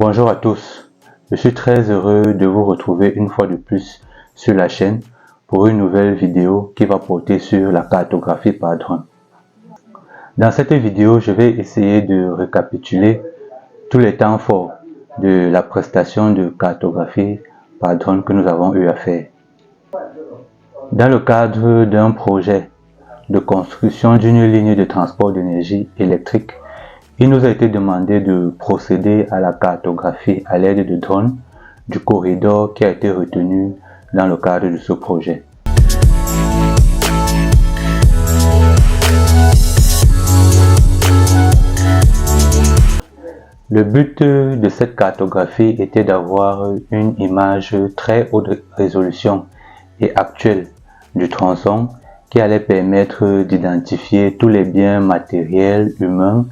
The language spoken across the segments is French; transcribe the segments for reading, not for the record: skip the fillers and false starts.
Bonjour à tous, je suis très heureux de vous retrouver une fois de plus sur la chaîne pour une nouvelle vidéo qui va porter sur la cartographie par drone. Dans cette vidéo, je vais essayer de récapituler tous les temps forts de la prestation de cartographie par drone que nous avons eu à faire. Dans le cadre d'un projet de construction d'une ligne de transport d'énergie électrique, il nous a été demandé de procéder à la cartographie à l'aide de drones du corridor qui a été retenu dans le cadre de ce projet. Le but de cette cartographie était d'avoir une image très haute résolution et actuelle du tronçon qui allait permettre d'identifier tous les biens matériels, humains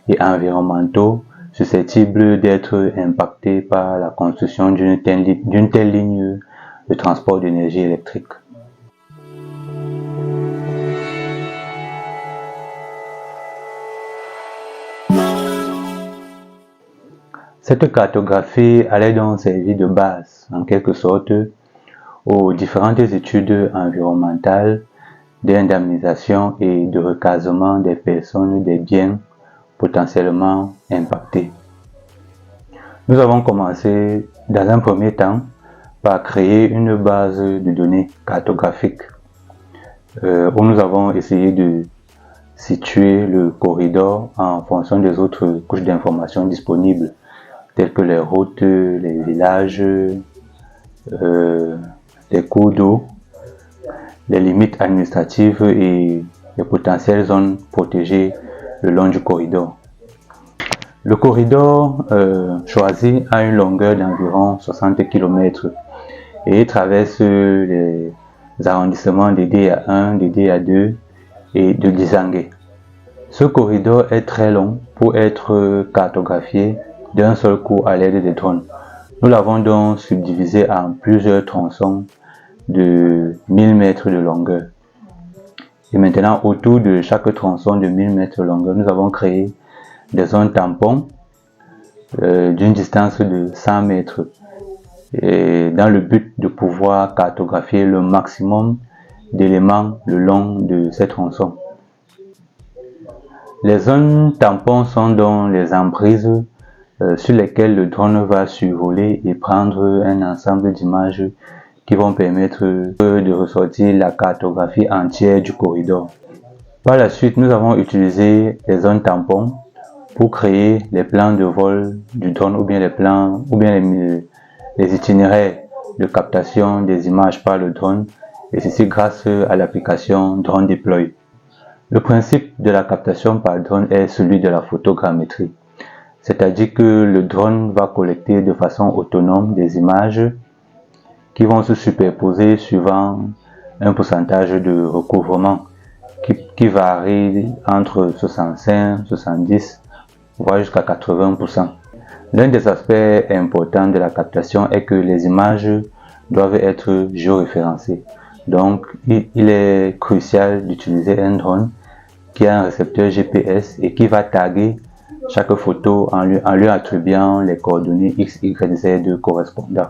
et environnementaux susceptibles d'être impactés par la construction d'une telle ligne de transport d'énergie électrique. Cette cartographie allait donc servir de base, en quelque sorte, aux différentes études environnementales d'indemnisation et de recasement des personnes des biens potentiellement impactés. Nous avons commencé dans un premier temps par créer une base de données cartographique où nous avons essayé de situer le corridor en fonction des autres couches d'informations disponibles telles que les routes, les villages, les cours d'eau, les limites administratives et les potentielles zones protégées le long du corridor. Le corridor choisi a une longueur d'environ 60 km et traverse les arrondissements de DA1, de DA2 et de Dizangué. Ce corridor est très long pour être cartographié d'un seul coup à l'aide des drones. Nous l'avons donc subdivisé en plusieurs tronçons de 1000 mètres de longueur. Et maintenant, autour de chaque tronçon de 1000 mètres de longueur, nous avons créé des zones tampons d'une distance de 100 mètres et dans le but de pouvoir cartographier le maximum d'éléments le long de ces tronçons. Les zones tampons sont donc les emprises sur lesquelles le drone va survoler et prendre un ensemble d'images qui vont permettre de ressortir la cartographie entière du corridor. Par la suite, nous avons utilisé les zones tampons pour créer les plans de vol du drone ou bien les itinéraires de captation des images par le drone, et ceci grâce à l'application Drone Deploy. Le principe de la captation par drone est celui de la photogrammétrie, c'est-à-dire que le drone va collecter de façon autonome des images qui vont se superposer suivant un pourcentage de recouvrement qui varie entre 65, 70, voire jusqu'à 80%. L'un des aspects importants de la captation est que les images doivent être géoréférencées. Donc, il est crucial d'utiliser un drone qui a un récepteur GPS et qui va taguer chaque photo en lui attribuant les coordonnées X, Y, Z correspondant.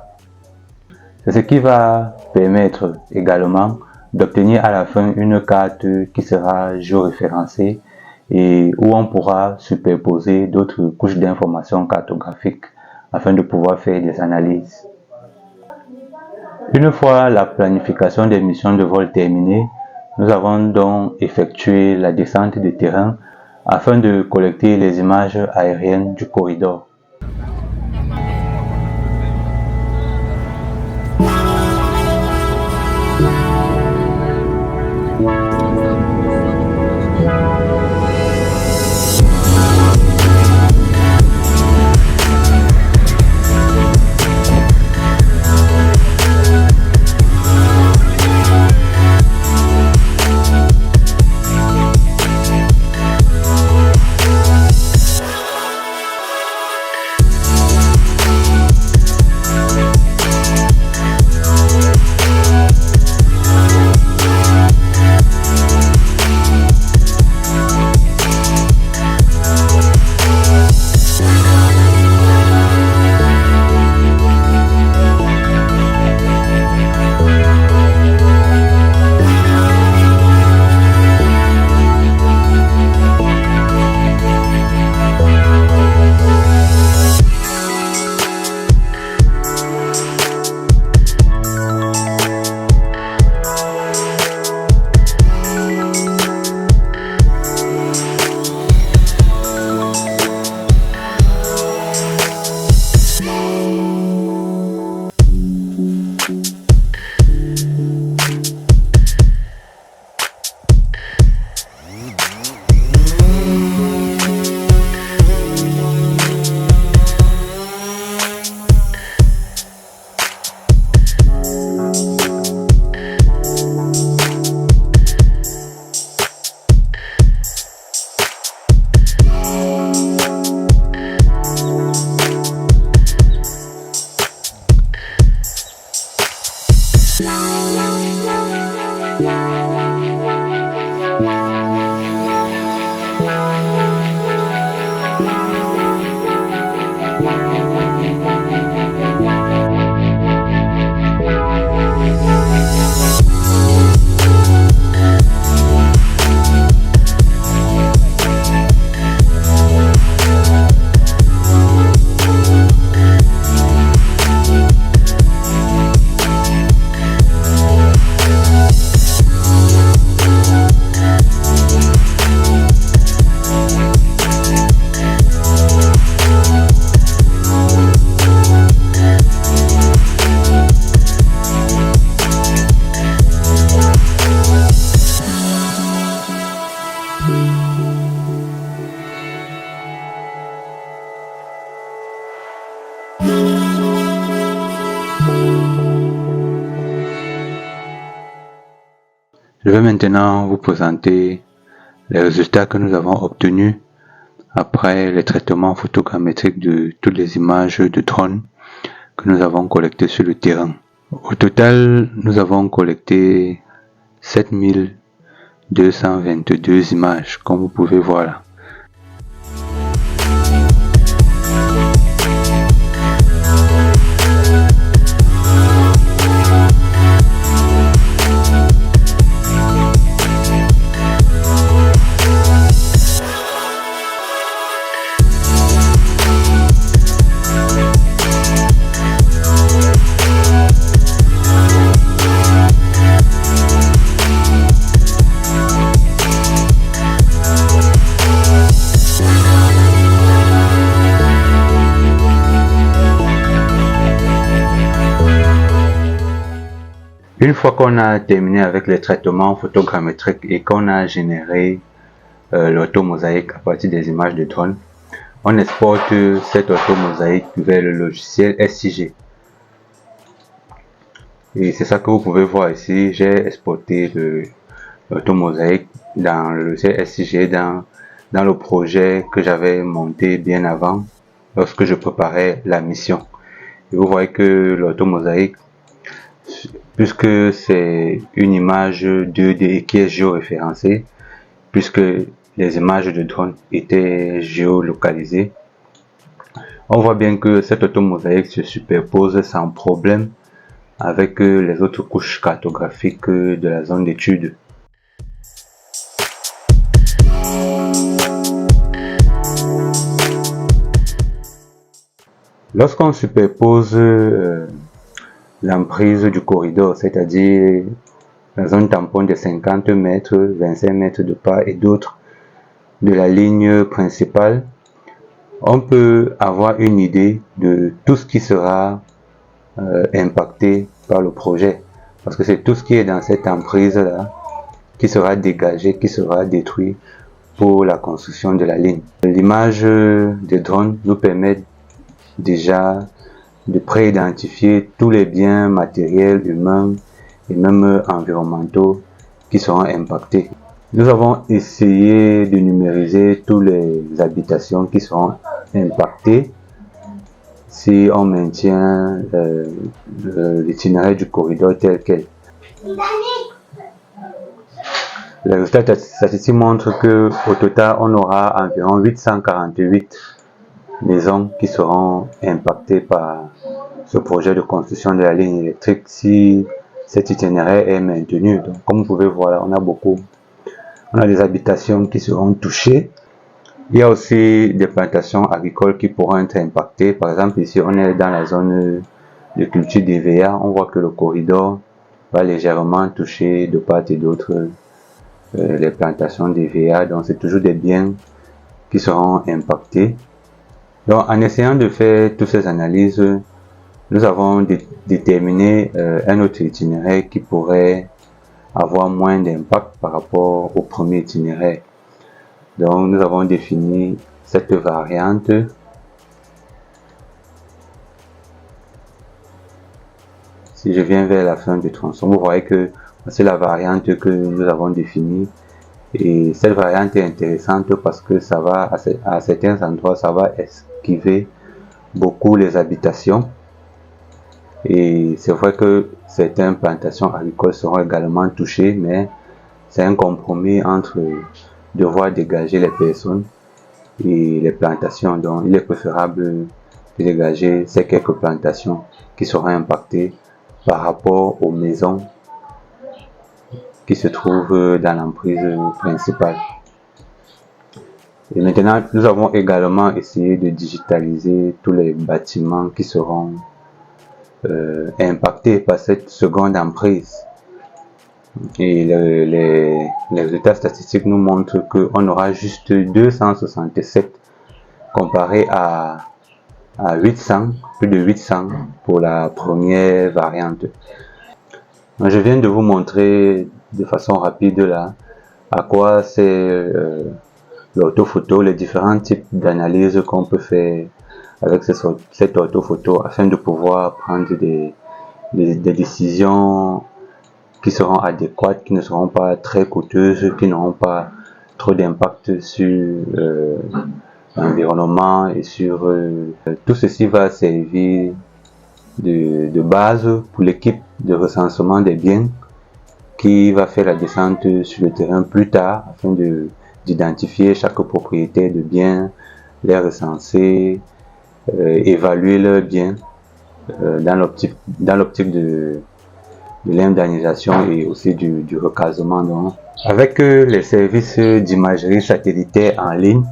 C'est ce qui va permettre également d'obtenir à la fin une carte qui sera géoréférencée et où on pourra superposer d'autres couches d'informations cartographiques afin de pouvoir faire des analyses. Une fois la planification des missions de vol terminée, nous avons donc effectué la descente de terrain afin de collecter les images aériennes du corridor. Je vais maintenant vous présenter les résultats que nous avons obtenus après les traitements photogrammétriques de toutes les images de drone que nous avons collectées sur le terrain. Au total, nous avons collecté 7222 images, comme vous pouvez voir là. Une fois qu'on a terminé avec les traitements photogrammétriques et qu'on a généré l'automosaïque à partir des images de drone, on exporte cette automosaïque vers le logiciel SIG. Et c'est ça que vous pouvez voir ici. J'ai exporté l'automosaïque dans le logiciel SIG dans le projet que j'avais monté bien avant lorsque je préparais la mission. Et vous voyez que l'automosaïque, puisque c'est une image 2D qui est géoréférencée, puisque les images de drone étaient géolocalisées, on voit bien que cette automosaïque se superpose sans problème avec les autres couches cartographiques de la zone d'étude. Lorsqu'on superpose l'emprise du corridor, c'est-à-dire la zone tampon de 50 mètres, 25 mètres de part et d'autres de la ligne principale, on peut avoir une idée de tout ce qui sera impacté par le projet, parce que c'est tout ce qui est dans cette emprise là qui sera dégagé, qui sera détruit pour la construction de la ligne. L'image des drones nous permet déjà de pré-identifier tous les biens matériels, humains et même environnementaux qui seront impactés. Nous avons essayé de numériser toutes les habitations qui seront impactées si on maintient l'itinéraire du corridor tel quel. Les résultats statistiques montrent qu'au total, on aura environ 848 maisons qui seront impactées par ce projet de construction de la ligne électrique si cet itinéraire est maintenu. Donc, comme vous pouvez voir, on a des habitations qui seront touchées. Il y a aussi des plantations agricoles qui pourront être impactées. Par exemple, ici, on est dans la zone de culture d'EVA. On voit que le corridor va légèrement toucher de part et d'autre les plantations d'EVA. Donc, c'est toujours des biens qui seront impactés. Donc, en essayant de faire toutes ces analyses, nous avons déterminé un autre itinéraire qui pourrait avoir moins d'impact par rapport au premier itinéraire. Donc, nous avons défini cette variante. Si je viens vers la fin du tronçon, vous voyez que c'est la variante que nous avons définie. Et cette variante est intéressante parce que ça va, à certains endroits, ça va esquiver beaucoup les habitations. Et c'est vrai que certaines plantations agricoles seront également touchées, mais c'est un compromis entre devoir dégager les personnes et les plantations. Donc il est préférable de dégager ces quelques plantations qui seront impactées par rapport aux maisons qui se trouvent dans l'emprise principale. Et maintenant, nous avons également essayé de digitaliser tous les bâtiments qui seront impactés par cette seconde emprise. Et les résultats statistiques nous montrent qu'on aura juste 267 comparé à 800, plus de 800 pour la première variante. Je viens de vous montrer de façon rapide là à quoi c'est l'orthophoto, les différents types d'analyses qu'on peut faire avec cette orthophoto afin de pouvoir prendre des décisions qui seront adéquates, qui ne seront pas très coûteuses, qui n'auront pas trop d'impact sur l'environnement et sur tout ceci va servir de base pour l'équipe de recensement des biens qui va faire la descente sur le terrain plus tard afin d'identifier chaque propriétaire de biens, les recenser, évaluer leurs biens dans l'optique de l'indemnisation et aussi du recasement. Donc, avec les services d'imagerie satellitaire en ligne,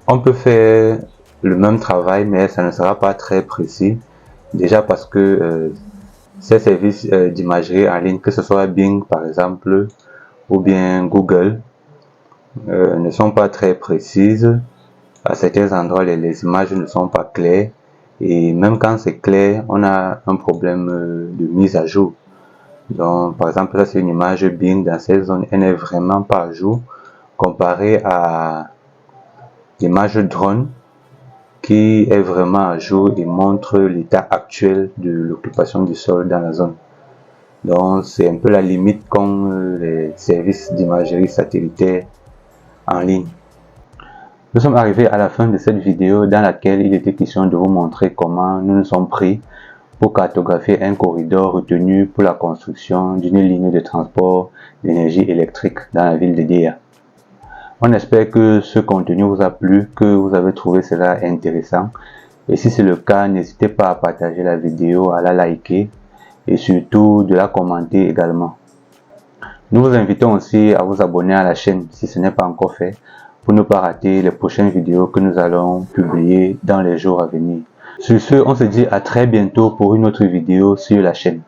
on peut faire le même travail, mais ça ne sera pas très précis. Déjà parce que ces services d'imagerie en ligne, que ce soit Bing par exemple, ou bien Google, ne sont pas très précises. À certains endroits, les images ne sont pas claires. Et même quand c'est clair, on a un problème de mise à jour. Donc, par exemple, là, c'est une image Bing dans cette zone, elle n'est vraiment pas à jour comparé à l'image drone qui est vraiment à jour et montre l'état actuel de l'occupation du sol dans la zone. Donc, c'est un peu la limite qu'ont les services d'imagerie satellitaire en ligne. Nous sommes arrivés à la fin de cette vidéo dans laquelle il était question de vous montrer comment nous nous sommes pris pour cartographier un corridor retenu pour la construction d'une ligne de transport d'énergie électrique dans la ville de Déa. On espère que ce contenu vous a plu, que vous avez trouvé cela intéressant. Et si c'est le cas, n'hésitez pas à partager la vidéo, à la liker et surtout de la commenter également. Nous vous invitons aussi à vous abonner à la chaîne si ce n'est pas encore fait pour ne pas rater les prochaines vidéos que nous allons publier dans les jours à venir. Sur ce, on se dit à très bientôt pour une autre vidéo sur la chaîne.